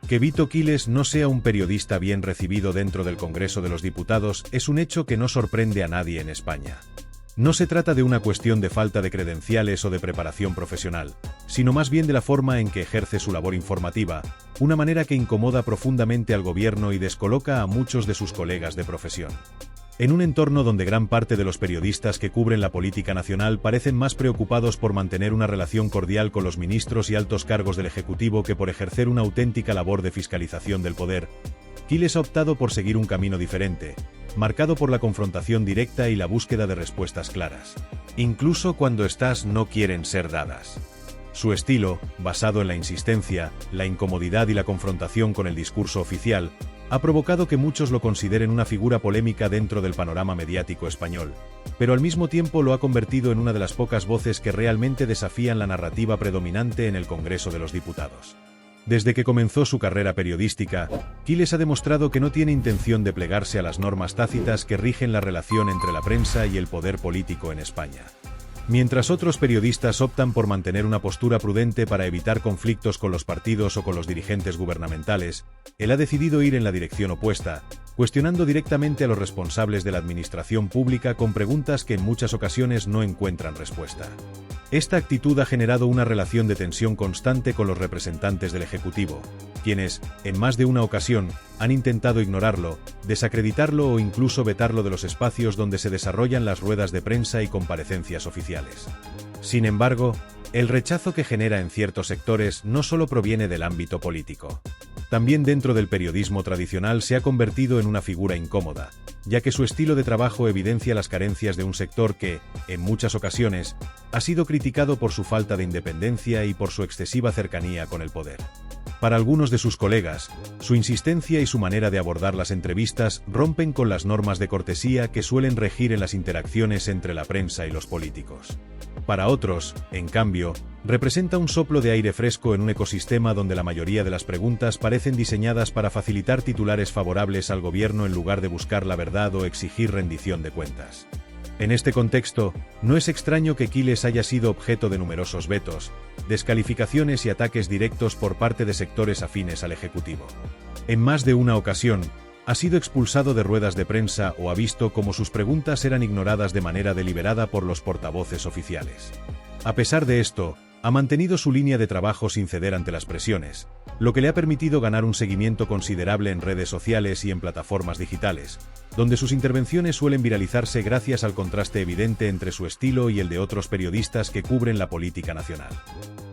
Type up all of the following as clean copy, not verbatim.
Que Vito Quiles no sea un periodista bien recibido dentro del Congreso de los Diputados es un hecho que no sorprende a nadie en España. No se trata de una cuestión de falta de credenciales o de preparación profesional, sino más bien de la forma en que ejerce su labor informativa, una manera que incomoda profundamente al gobierno y descoloca a muchos de sus colegas de profesión. En un entorno donde gran parte de los periodistas que cubren la política nacional parecen más preocupados por mantener una relación cordial con los ministros y altos cargos del Ejecutivo que por ejercer una auténtica labor de fiscalización del poder, Quiles ha optado por seguir un camino diferente, marcado por la confrontación directa y la búsqueda de respuestas claras. Incluso cuando estas no quieren ser dadas. Su estilo, basado en la insistencia, la incomodidad y la confrontación con el discurso oficial, ha provocado que muchos lo consideren una figura polémica dentro del panorama mediático español, pero al mismo tiempo lo ha convertido en una de las pocas voces que realmente desafían la narrativa predominante en el Congreso de los Diputados. Desde que comenzó su carrera periodística, Quiles ha demostrado que no tiene intención de plegarse a las normas tácitas que rigen la relación entre la prensa y el poder político en España. Mientras otros periodistas optan por mantener una postura prudente para evitar conflictos con los partidos o con los dirigentes gubernamentales, él ha decidido ir en la dirección opuesta, cuestionando directamente a los responsables de la administración pública con preguntas que en muchas ocasiones no encuentran respuesta. Esta actitud ha generado una relación de tensión constante con los representantes del Ejecutivo, quienes, en más de una ocasión, han intentado ignorarlo, desacreditarlo o incluso vetarlo de los espacios donde se desarrollan las ruedas de prensa y comparecencias oficiales. Sin embargo, el rechazo que genera en ciertos sectores no solo proviene del ámbito político. También dentro del periodismo tradicional se ha convertido en una figura incómoda, ya que su estilo de trabajo evidencia las carencias de un sector que, en muchas ocasiones, ha sido criticado por su falta de independencia y por su excesiva cercanía con el poder. Para algunos de sus colegas, su insistencia y su manera de abordar las entrevistas rompen con las normas de cortesía que suelen regir en las interacciones entre la prensa y los políticos. Para otros, en cambio, representa un soplo de aire fresco en un ecosistema donde la mayoría de las preguntas parecen diseñadas para facilitar titulares favorables al gobierno en lugar de buscar la verdad o exigir rendición de cuentas. En este contexto, no es extraño que Quiles haya sido objeto de numerosos vetos, descalificaciones y ataques directos por parte de sectores afines al Ejecutivo. En más de una ocasión, ha sido expulsado de ruedas de prensa o ha visto cómo sus preguntas eran ignoradas de manera deliberada por los portavoces oficiales. A pesar de esto, ha mantenido su línea de trabajo sin ceder ante las presiones, lo que le ha permitido ganar un seguimiento considerable en redes sociales y en plataformas digitales, donde sus intervenciones suelen viralizarse gracias al contraste evidente entre su estilo y el de otros periodistas que cubren la política nacional.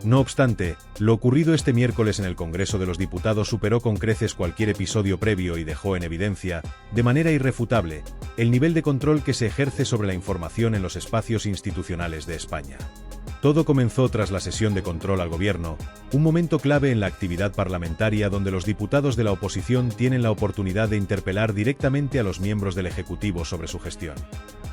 No obstante, lo ocurrido este miércoles en el Congreso de los Diputados superó con creces cualquier episodio previo y dejó en evidencia, de manera irrefutable, el nivel de control que se ejerce sobre la información en los espacios institucionales de España. Todo comenzó tras la sesión de control al gobierno, un momento clave en la actividad parlamentaria donde los diputados de la oposición tienen la oportunidad de interpelar directamente a los miembros del Ejecutivo sobre su gestión.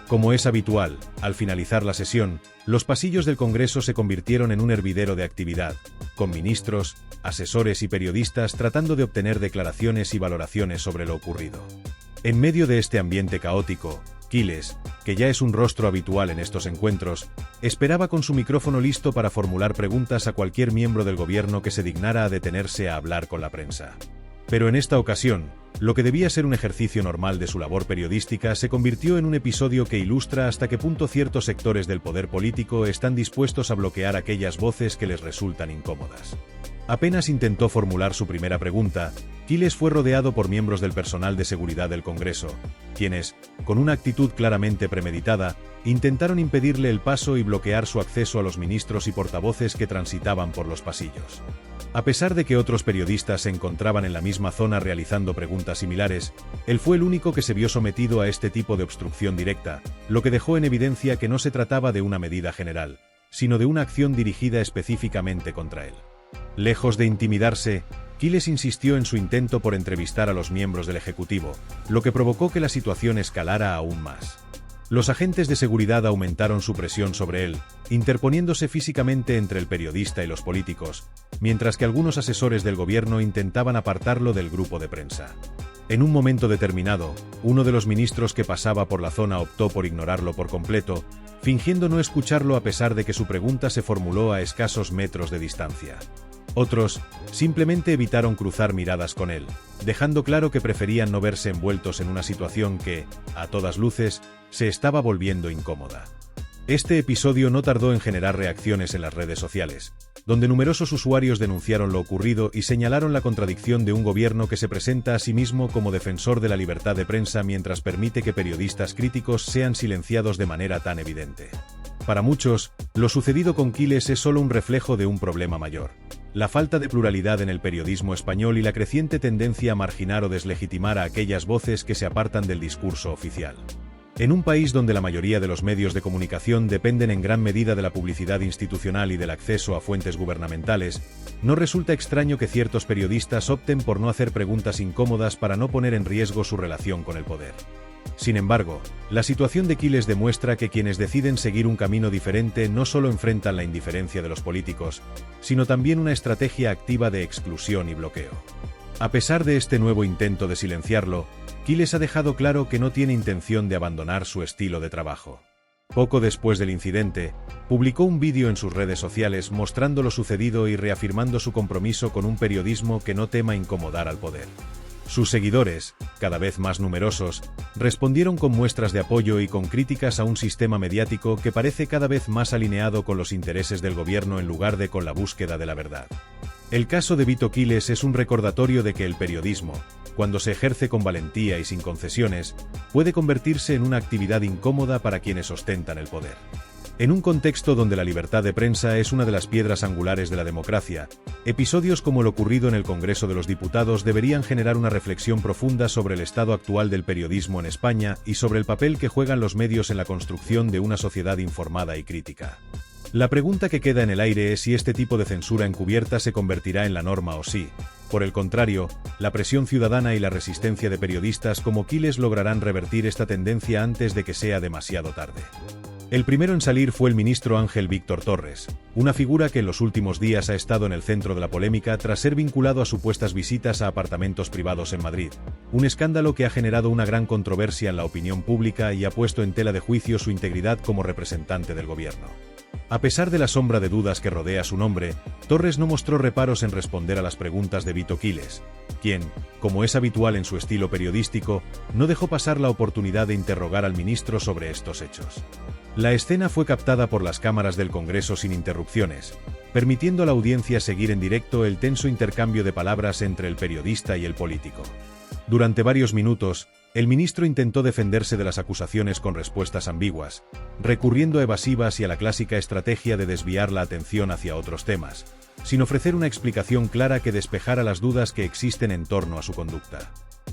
Como es habitual, al finalizar la sesión, los pasillos del Congreso se convirtieron en un hervidero de actividad, con ministros, asesores y periodistas tratando de obtener declaraciones y valoraciones sobre lo ocurrido. En medio de este ambiente caótico, Quiles, que ya es un rostro habitual en estos encuentros, esperaba con su micrófono listo para formular preguntas a cualquier miembro del gobierno que se dignara a detenerse a hablar con la prensa. Pero en esta ocasión, lo que debía ser un ejercicio normal de su labor periodística se convirtió en un episodio que ilustra hasta qué punto ciertos sectores del poder político están dispuestos a bloquear aquellas voces que les resultan incómodas. Apenas intentó formular su primera pregunta, Quiles fue rodeado por miembros del personal de seguridad del Congreso, quienes, con una actitud claramente premeditada, intentaron impedirle el paso y bloquear su acceso a los ministros y portavoces que transitaban por los pasillos. A pesar de que otros periodistas se encontraban en la misma zona realizando preguntas similares, él fue el único que se vio sometido a este tipo de obstrucción directa, lo que dejó en evidencia que no se trataba de una medida general, sino de una acción dirigida específicamente contra él. Lejos de intimidarse, Quiles insistió en su intento por entrevistar a los miembros del Ejecutivo, lo que provocó que la situación escalara aún más. Los agentes de seguridad aumentaron su presión sobre él, interponiéndose físicamente entre el periodista y los políticos, mientras que algunos asesores del gobierno intentaban apartarlo del grupo de prensa. En un momento determinado, uno de los ministros que pasaba por la zona optó por ignorarlo por completo, fingiendo no escucharlo a pesar de que su pregunta se formuló a escasos metros de distancia. Otros, simplemente evitaron cruzar miradas con él, dejando claro que preferían no verse envueltos en una situación que, a todas luces, se estaba volviendo incómoda. Este episodio no tardó en generar reacciones en las redes sociales, donde numerosos usuarios denunciaron lo ocurrido y señalaron la contradicción de un gobierno que se presenta a sí mismo como defensor de la libertad de prensa mientras permite que periodistas críticos sean silenciados de manera tan evidente. Para muchos, lo sucedido con Quiles es solo un reflejo de un problema mayor: la falta de pluralidad en el periodismo español y la creciente tendencia a marginar o deslegitimar a aquellas voces que se apartan del discurso oficial. En un país donde la mayoría de los medios de comunicación dependen en gran medida de la publicidad institucional y del acceso a fuentes gubernamentales, no resulta extraño que ciertos periodistas opten por no hacer preguntas incómodas para no poner en riesgo su relación con el poder. Sin embargo, la situación de Quiles demuestra que quienes deciden seguir un camino diferente no solo enfrentan la indiferencia de los políticos, sino también una estrategia activa de exclusión y bloqueo. A pesar de este nuevo intento de silenciarlo, Quiles ha dejado claro que no tiene intención de abandonar su estilo de trabajo. Poco después del incidente, publicó un vídeo en sus redes sociales mostrando lo sucedido y reafirmando su compromiso con un periodismo que no tema incomodar al poder. Sus seguidores, cada vez más numerosos, respondieron con muestras de apoyo y con críticas a un sistema mediático que parece cada vez más alineado con los intereses del gobierno en lugar de con la búsqueda de la verdad. El caso de Vito Quiles es un recordatorio de que el periodismo, cuando se ejerce con valentía y sin concesiones, puede convertirse en una actividad incómoda para quienes ostentan el poder. En un contexto donde la libertad de prensa es una de las piedras angulares de la democracia, episodios como lo ocurrido en el Congreso de los Diputados deberían generar una reflexión profunda sobre el estado actual del periodismo en España y sobre el papel que juegan los medios en la construcción de una sociedad informada y crítica. La pregunta que queda en el aire es si este tipo de censura encubierta se convertirá en la norma o si, por el contrario, la presión ciudadana y la resistencia de periodistas como Quiles lograrán revertir esta tendencia antes de que sea demasiado tarde. El primero en salir fue el ministro Ángel Víctor Torres, una figura que en los últimos días ha estado en el centro de la polémica tras ser vinculado a supuestas visitas a apartamentos privados en Madrid, un escándalo que ha generado una gran controversia en la opinión pública y ha puesto en tela de juicio su integridad como representante del gobierno. A pesar de la sombra de dudas que rodea su nombre, Torres no mostró reparos en responder a las preguntas de Vito Quiles, quien, como es habitual en su estilo periodístico, no dejó pasar la oportunidad de interrogar al ministro sobre estos hechos. La escena fue captada por las cámaras del Congreso sin interrupciones, permitiendo a la audiencia seguir en directo el tenso intercambio de palabras entre el periodista y el político. Durante varios minutos, el ministro intentó defenderse de las acusaciones con respuestas ambiguas, recurriendo a evasivas y a la clásica estrategia de desviar la atención hacia otros temas, sin ofrecer una explicación clara que despejara las dudas que existen en torno a su conducta.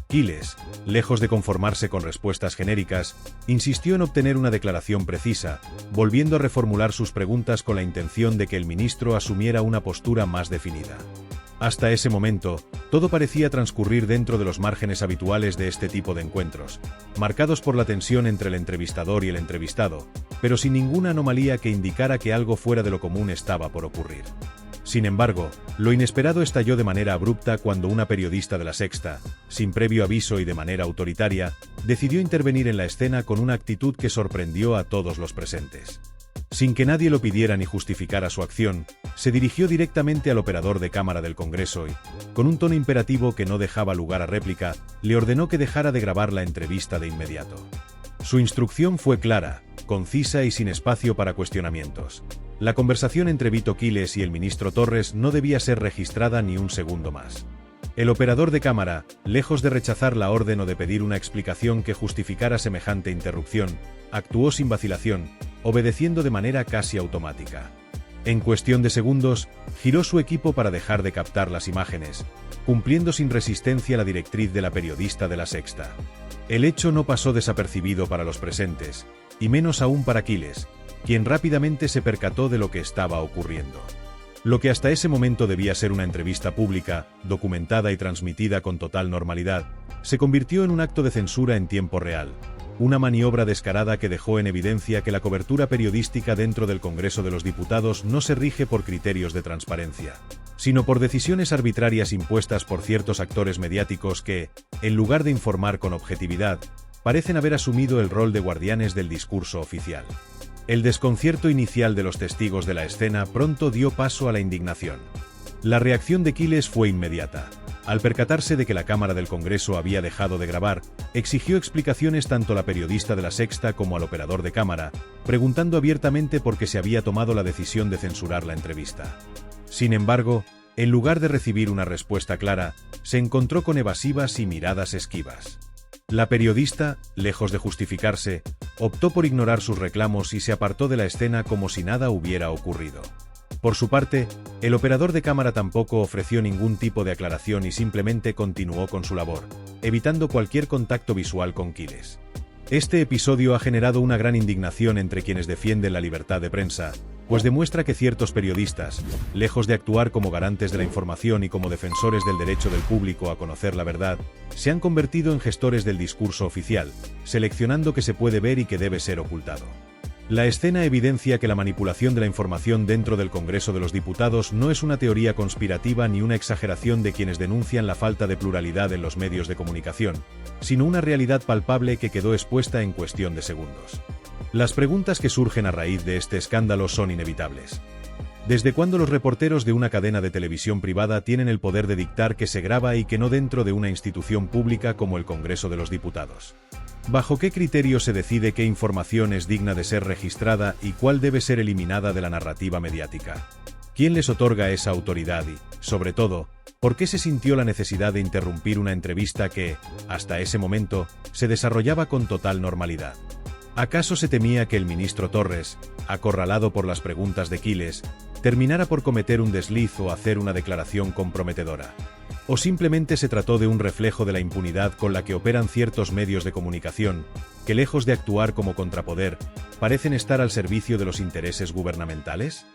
Quiles, lejos de conformarse con respuestas genéricas, insistió en obtener una declaración precisa, volviendo a reformular sus preguntas con la intención de que el ministro asumiera una postura más definida. Hasta ese momento, todo parecía transcurrir dentro de los márgenes habituales de este tipo de encuentros, marcados por la tensión entre el entrevistador y el entrevistado, pero sin ninguna anomalía que indicara que algo fuera de lo común estaba por ocurrir. Sin embargo, lo inesperado estalló de manera abrupta cuando una periodista de La Sexta, sin previo aviso y de manera autoritaria, decidió intervenir en la escena con una actitud que sorprendió a todos los presentes. Sin que nadie lo pidiera ni justificara su acción, se dirigió directamente al operador de cámara del Congreso y, con un tono imperativo que no dejaba lugar a réplica, le ordenó que dejara de grabar la entrevista de inmediato. Su instrucción fue clara, concisa y sin espacio para cuestionamientos. La conversación entre Vito Quiles y el ministro Torres no debía ser registrada ni un segundo más. El operador de cámara, lejos de rechazar la orden o de pedir una explicación que justificara semejante interrupción, actuó sin vacilación, obedeciendo de manera casi automática. En cuestión de segundos, giró su equipo para dejar de captar las imágenes, cumpliendo sin resistencia la directriz de la periodista de La Sexta. El hecho no pasó desapercibido para los presentes, y menos aún para Quiles, quien rápidamente se percató de lo que estaba ocurriendo. Lo que hasta ese momento debía ser una entrevista pública, documentada y transmitida con total normalidad, se convirtió en un acto de censura en tiempo real, una maniobra descarada que dejó en evidencia que la cobertura periodística dentro del Congreso de los Diputados no se rige por criterios de transparencia, sino por decisiones arbitrarias impuestas por ciertos actores mediáticos que, en lugar de informar con objetividad, parecen haber asumido el rol de guardianes del discurso oficial. El desconcierto inicial de los testigos de la escena pronto dio paso a la indignación. La reacción de Quiles fue inmediata. Al percatarse de que la Cámara del Congreso había dejado de grabar, exigió explicaciones tanto a la periodista de La Sexta como al operador de cámara, preguntando abiertamente por qué se había tomado la decisión de censurar la entrevista. Sin embargo, en lugar de recibir una respuesta clara, se encontró con evasivas y miradas esquivas. La periodista, lejos de justificarse, optó por ignorar sus reclamos y se apartó de la escena como si nada hubiera ocurrido. Por su parte, el operador de cámara tampoco ofreció ningún tipo de aclaración y simplemente continuó con su labor, evitando cualquier contacto visual con Quiles. Este episodio ha generado una gran indignación entre quienes defienden la libertad de prensa, pues demuestra que ciertos periodistas, lejos de actuar como garantes de la información y como defensores del derecho del público a conocer la verdad, se han convertido en gestores del discurso oficial, seleccionando qué se puede ver y qué debe ser ocultado. La escena evidencia que la manipulación de la información dentro del Congreso de los Diputados no es una teoría conspirativa ni una exageración de quienes denuncian la falta de pluralidad en los medios de comunicación, sino una realidad palpable que quedó expuesta en cuestión de segundos. Las preguntas que surgen a raíz de este escándalo son inevitables. ¿Desde cuándo los reporteros de una cadena de televisión privada tienen el poder de dictar qué se graba y qué no dentro de una institución pública como el Congreso de los Diputados? ¿Bajo qué criterio se decide qué información es digna de ser registrada y cuál debe ser eliminada de la narrativa mediática? ¿Quién les otorga esa autoridad y, sobre todo, por qué se sintió la necesidad de interrumpir una entrevista que, hasta ese momento, se desarrollaba con total normalidad? ¿Acaso se temía que el ministro Torres, acorralado por las preguntas de Quiles, terminara por cometer un desliz o hacer una declaración comprometedora? ¿O simplemente se trató de un reflejo de la impunidad con la que operan ciertos medios de comunicación, que lejos de actuar como contrapoder, parecen estar al servicio de los intereses gubernamentales?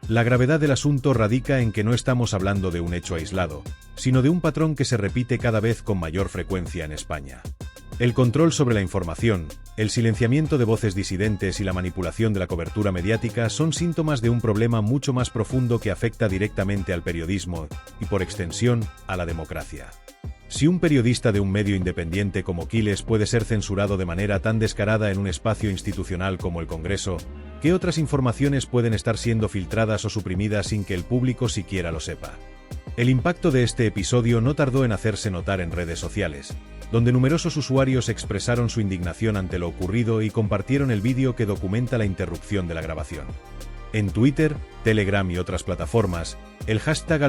La gravedad del asunto radica en que no estamos hablando de un hecho aislado, sino de un patrón que se repite cada vez con mayor frecuencia en España. El control sobre la información, el silenciamiento de voces disidentes y la manipulación de la cobertura mediática son síntomas de un problema mucho más profundo que afecta directamente al periodismo y, por extensión, a la democracia. Si un periodista de un medio independiente como Quiles puede ser censurado de manera tan descarada en un espacio institucional como el Congreso, ¿qué otras informaciones pueden estar siendo filtradas o suprimidas sin que el público siquiera lo sepa? El impacto de este episodio no tardó en hacerse notar en redes sociales, donde numerosos usuarios expresaron su indignación ante lo ocurrido y compartieron el vídeo que documenta la interrupción de la grabación. En Twitter, Telegram y otras plataformas, el hashtag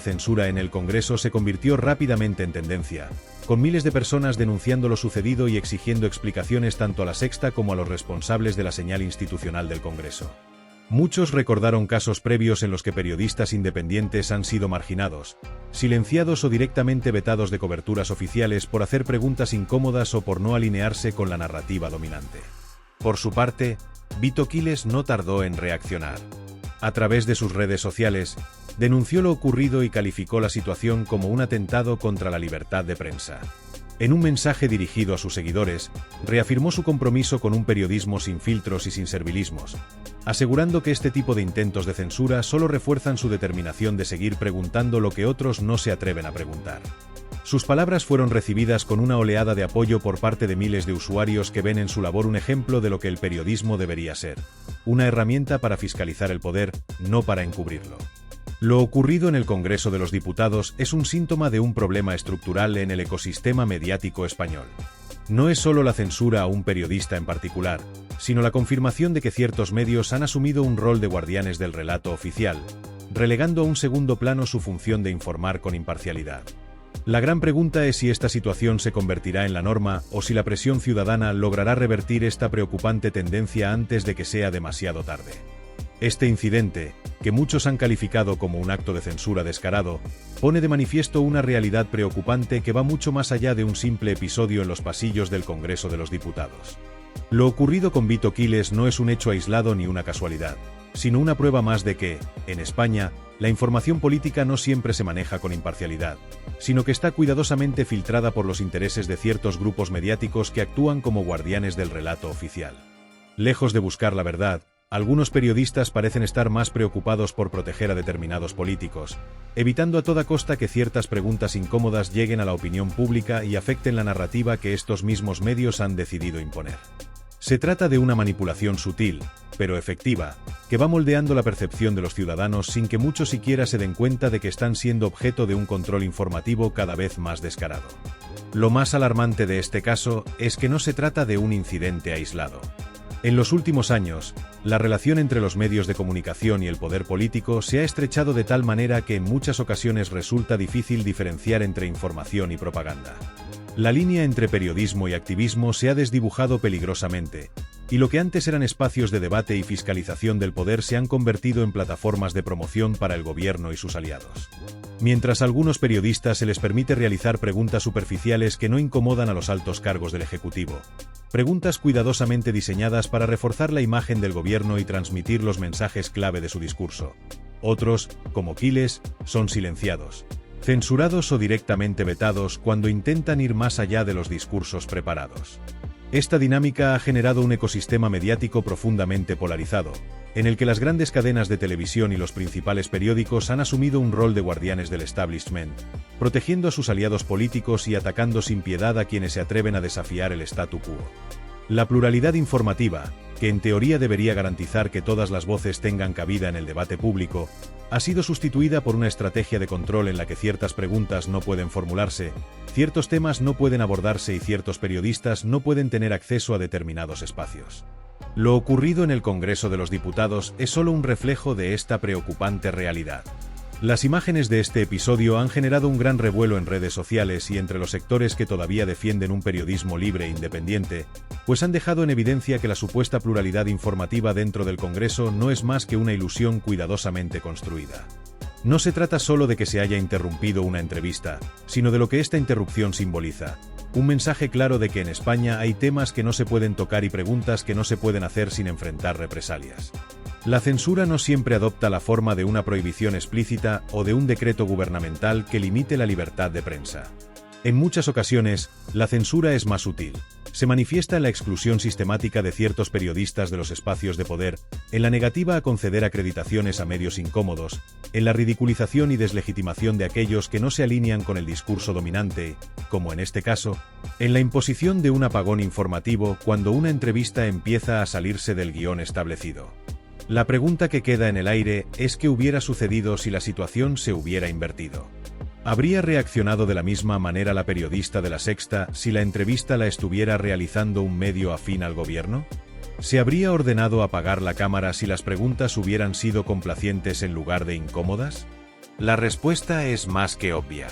#censura en el Congreso se convirtió rápidamente en tendencia, con miles de personas denunciando lo sucedido y exigiendo explicaciones tanto a La Sexta como a los responsables de la señal institucional del Congreso. Muchos recordaron casos previos en los que periodistas independientes han sido marginados, silenciados o directamente vetados de coberturas oficiales por hacer preguntas incómodas o por no alinearse con la narrativa dominante. Por su parte, Vito Quiles no tardó en reaccionar. A través de sus redes sociales, denunció lo ocurrido y calificó la situación como un atentado contra la libertad de prensa. En un mensaje dirigido a sus seguidores, reafirmó su compromiso con un periodismo sin filtros y sin servilismos, asegurando que este tipo de intentos de censura solo refuerzan su determinación de seguir preguntando lo que otros no se atreven a preguntar. Sus palabras fueron recibidas con una oleada de apoyo por parte de miles de usuarios que ven en su labor un ejemplo de lo que el periodismo debería ser: una herramienta para fiscalizar el poder, no para encubrirlo. Lo ocurrido en el Congreso de los Diputados es un síntoma de un problema estructural en el ecosistema mediático español. No es solo la censura a un periodista en particular, sino la confirmación de que ciertos medios han asumido un rol de guardianes del relato oficial, relegando a un segundo plano su función de informar con imparcialidad. La gran pregunta es si esta situación se convertirá en la norma o si la presión ciudadana logrará revertir esta preocupante tendencia antes de que sea demasiado tarde. Este incidente, que muchos han calificado como un acto de censura descarado, pone de manifiesto una realidad preocupante que va mucho más allá de un simple episodio en los pasillos del Congreso de los Diputados. Lo ocurrido con Vito Quiles no es un hecho aislado ni una casualidad, sino una prueba más de que, en España, la información política no siempre se maneja con imparcialidad, sino que está cuidadosamente filtrada por los intereses de ciertos grupos mediáticos que actúan como guardianes del relato oficial. Lejos de buscar la verdad, algunos periodistas parecen estar más preocupados por proteger a determinados políticos, evitando a toda costa que ciertas preguntas incómodas lleguen a la opinión pública y afecten la narrativa que estos mismos medios han decidido imponer. Se trata de una manipulación sutil, pero efectiva, que va moldeando la percepción de los ciudadanos sin que muchos siquiera se den cuenta de que están siendo objeto de un control informativo cada vez más descarado. Lo más alarmante de este caso es que no se trata de un incidente aislado. En los últimos años, la relación entre los medios de comunicación y el poder político se ha estrechado de tal manera que en muchas ocasiones resulta difícil diferenciar entre información y propaganda. La línea entre periodismo y activismo se ha desdibujado peligrosamente, y lo que antes eran espacios de debate y fiscalización del poder se han convertido en plataformas de promoción para el gobierno y sus aliados. Mientras a algunos periodistas se les permite realizar preguntas superficiales que no incomodan a los altos cargos del Ejecutivo, preguntas cuidadosamente diseñadas para reforzar la imagen del gobierno y transmitir los mensajes clave de su discurso. Otros, como Quiles, son silenciados, censurados o directamente vetados cuando intentan ir más allá de los discursos preparados. Esta dinámica ha generado un ecosistema mediático profundamente polarizado, en el que las grandes cadenas de televisión y los principales periódicos han asumido un rol de guardianes del establishment, protegiendo a sus aliados políticos y atacando sin piedad a quienes se atreven a desafiar el statu quo. La pluralidad informativa, que en teoría debería garantizar que todas las voces tengan cabida en el debate público, ha sido sustituida por una estrategia de control en la que ciertas preguntas no pueden formularse, ciertos temas no pueden abordarse y ciertos periodistas no pueden tener acceso a determinados espacios. Lo ocurrido en el Congreso de los Diputados es solo un reflejo de esta preocupante realidad. Las imágenes de este episodio han generado un gran revuelo en redes sociales y entre los sectores que todavía defienden un periodismo libre e independiente, pues han dejado en evidencia que la supuesta pluralidad informativa dentro del Congreso no es más que una ilusión cuidadosamente construida. No se trata solo de que se haya interrumpido una entrevista, sino de lo que esta interrupción simboliza: un mensaje claro de que en España hay temas que no se pueden tocar y preguntas que no se pueden hacer sin enfrentar represalias. La censura no siempre adopta la forma de una prohibición explícita o de un decreto gubernamental que limite la libertad de prensa. En muchas ocasiones, la censura es más sutil. Se manifiesta en la exclusión sistemática de ciertos periodistas de los espacios de poder, en la negativa a conceder acreditaciones a medios incómodos, en la ridiculización y deslegitimación de aquellos que no se alinean con el discurso dominante, como en este caso, en la imposición de un apagón informativo cuando una entrevista empieza a salirse del guión establecido. La pregunta que queda en el aire es qué hubiera sucedido si la situación se hubiera invertido. ¿Habría reaccionado de la misma manera la periodista de La Sexta si la entrevista la estuviera realizando un medio afín al gobierno? ¿Se habría ordenado apagar la cámara si las preguntas hubieran sido complacientes en lugar de incómodas? La respuesta es más que obvia.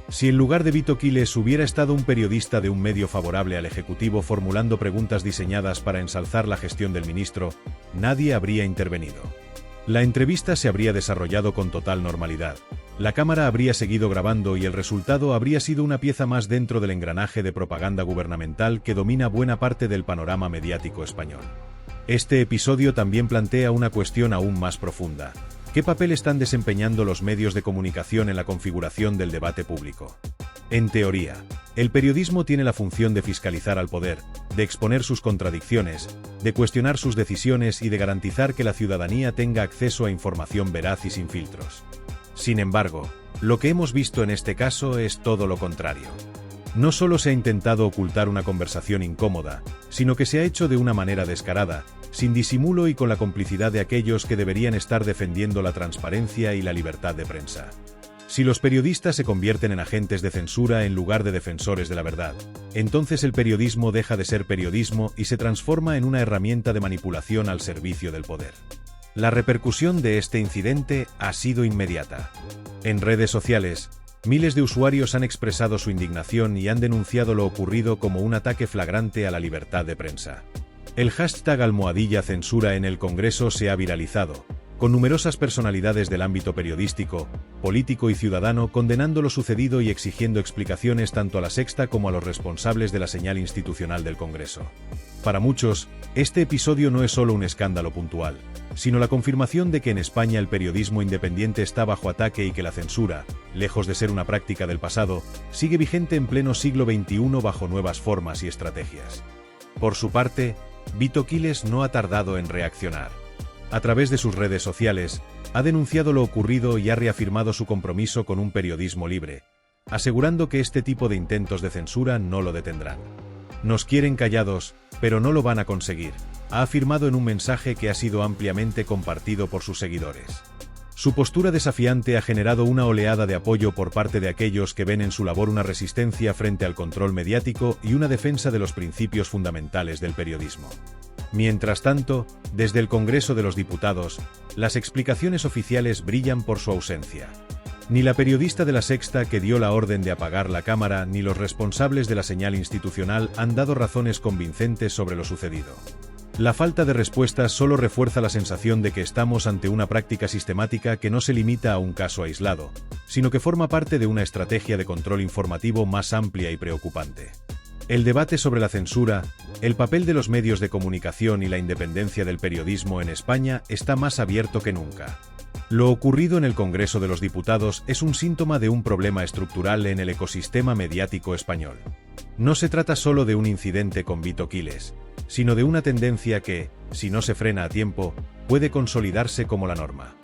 Si en lugar de Vito Quiles hubiera estado un periodista de un medio favorable al Ejecutivo formulando preguntas diseñadas para ensalzar la gestión del ministro, nadie habría intervenido. La entrevista se habría desarrollado con total normalidad. La cámara habría seguido grabando y el resultado habría sido una pieza más dentro del engranaje de propaganda gubernamental que domina buena parte del panorama mediático español. Este episodio también plantea una cuestión aún más profunda. ¿Qué papel están desempeñando los medios de comunicación en la configuración del debate público? En teoría, el periodismo tiene la función de fiscalizar al poder, de exponer sus contradicciones, de cuestionar sus decisiones y de garantizar que la ciudadanía tenga acceso a información veraz y sin filtros. Sin embargo, lo que hemos visto en este caso es todo lo contrario. No solo se ha intentado ocultar una conversación incómoda, sino que se ha hecho de una manera descarada, sin disimulo y con la complicidad de aquellos que deberían estar defendiendo la transparencia y la libertad de prensa. Si los periodistas se convierten en agentes de censura en lugar de defensores de la verdad, entonces el periodismo deja de ser periodismo y se transforma en una herramienta de manipulación al servicio del poder. La repercusión de este incidente ha sido inmediata. En redes sociales, miles de usuarios han expresado su indignación y han denunciado lo ocurrido como un ataque flagrante a la libertad de prensa. El hashtag #censura en el Congreso se ha viralizado, con numerosas personalidades del ámbito periodístico, político y ciudadano condenando lo sucedido y exigiendo explicaciones tanto a La Sexta como a los responsables de la señal institucional del Congreso. Para muchos, este episodio no es solo un escándalo puntual, sino la confirmación de que en España el periodismo independiente está bajo ataque y que la censura, lejos de ser una práctica del pasado, sigue vigente en pleno siglo XXI bajo nuevas formas y estrategias. Por su parte, Vito Quiles no ha tardado en reaccionar. A través de sus redes sociales, ha denunciado lo ocurrido y ha reafirmado su compromiso con un periodismo libre, asegurando que este tipo de intentos de censura no lo detendrán. Nos quieren callados, pero no lo van a conseguir, ha afirmado en un mensaje que ha sido ampliamente compartido por sus seguidores. Su postura desafiante ha generado una oleada de apoyo por parte de aquellos que ven en su labor una resistencia frente al control mediático y una defensa de los principios fundamentales del periodismo. Mientras tanto, desde el Congreso de los Diputados, las explicaciones oficiales brillan por su ausencia. Ni la periodista de La Sexta que dio la orden de apagar la cámara ni los responsables de la señal institucional han dado razones convincentes sobre lo sucedido. La falta de respuestas solo refuerza la sensación de que estamos ante una práctica sistemática que no se limita a un caso aislado, sino que forma parte de una estrategia de control informativo más amplia y preocupante. El debate sobre la censura, el papel de los medios de comunicación y la independencia del periodismo en España está más abierto que nunca. Lo ocurrido en el Congreso de los Diputados es un síntoma de un problema estructural en el ecosistema mediático español. No se trata solo de un incidente con Vito Quiles, sino de una tendencia que, si no se frena a tiempo, puede consolidarse como la norma.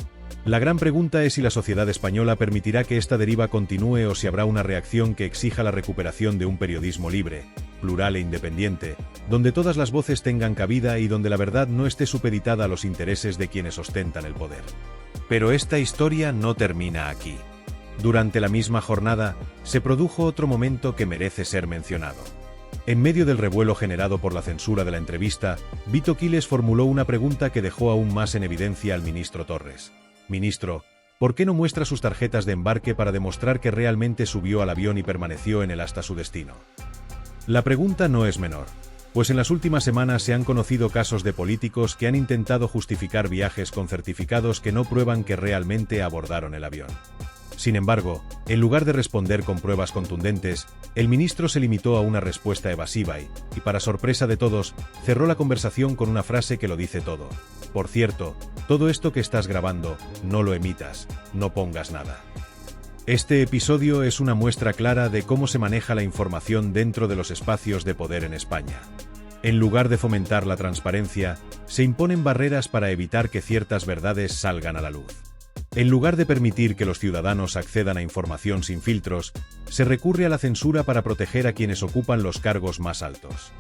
La gran pregunta es si la sociedad española permitirá que esta deriva continúe o si habrá una reacción que exija la recuperación de un periodismo libre, plural e independiente, donde todas las voces tengan cabida y donde la verdad no esté supeditada a los intereses de quienes ostentan el poder. Pero esta historia no termina aquí. Durante la misma jornada, se produjo otro momento que merece ser mencionado. En medio del revuelo generado por la censura de la entrevista, Vito Quiles formuló una pregunta que dejó aún más en evidencia al ministro Torres. Ministro, ¿por qué no muestra sus tarjetas de embarque para demostrar que realmente subió al avión y permaneció en él hasta su destino? La pregunta no es menor, pues en las últimas semanas se han conocido casos de políticos que han intentado justificar viajes con certificados que no prueban que realmente abordaron el avión. Sin embargo, en lugar de responder con pruebas contundentes, el ministro se limitó a una respuesta evasiva y, para sorpresa de todos, cerró la conversación con una frase que lo dice todo. Por cierto, todo esto que estás grabando, no lo emitas, no pongas nada. Este episodio es una muestra clara de cómo se maneja la información dentro de los espacios de poder en España. En lugar de fomentar la transparencia, se imponen barreras para evitar que ciertas verdades salgan a la luz. En lugar de permitir que los ciudadanos accedan a información sin filtros, se recurre a la censura para proteger a quienes ocupan los cargos más altos.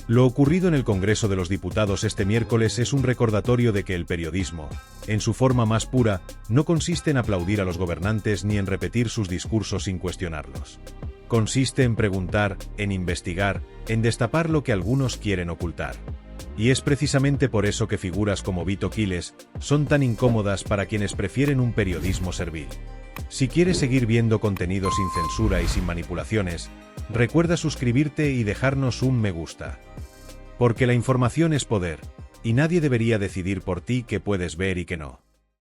Lo ocurrido en el Congreso de los Diputados este miércoles es un recordatorio de que el periodismo, en su forma más pura, no consiste en aplaudir a los gobernantes ni en repetir sus discursos sin cuestionarlos. Consiste en preguntar, en investigar, en destapar lo que algunos quieren ocultar. Y es precisamente por eso que figuras como Vito Quiles son tan incómodas para quienes prefieren un periodismo servil. Si quieres seguir viendo contenido sin censura y sin manipulaciones, recuerda suscribirte y dejarnos un me gusta. Porque la información es poder, y nadie debería decidir por ti qué puedes ver y qué no.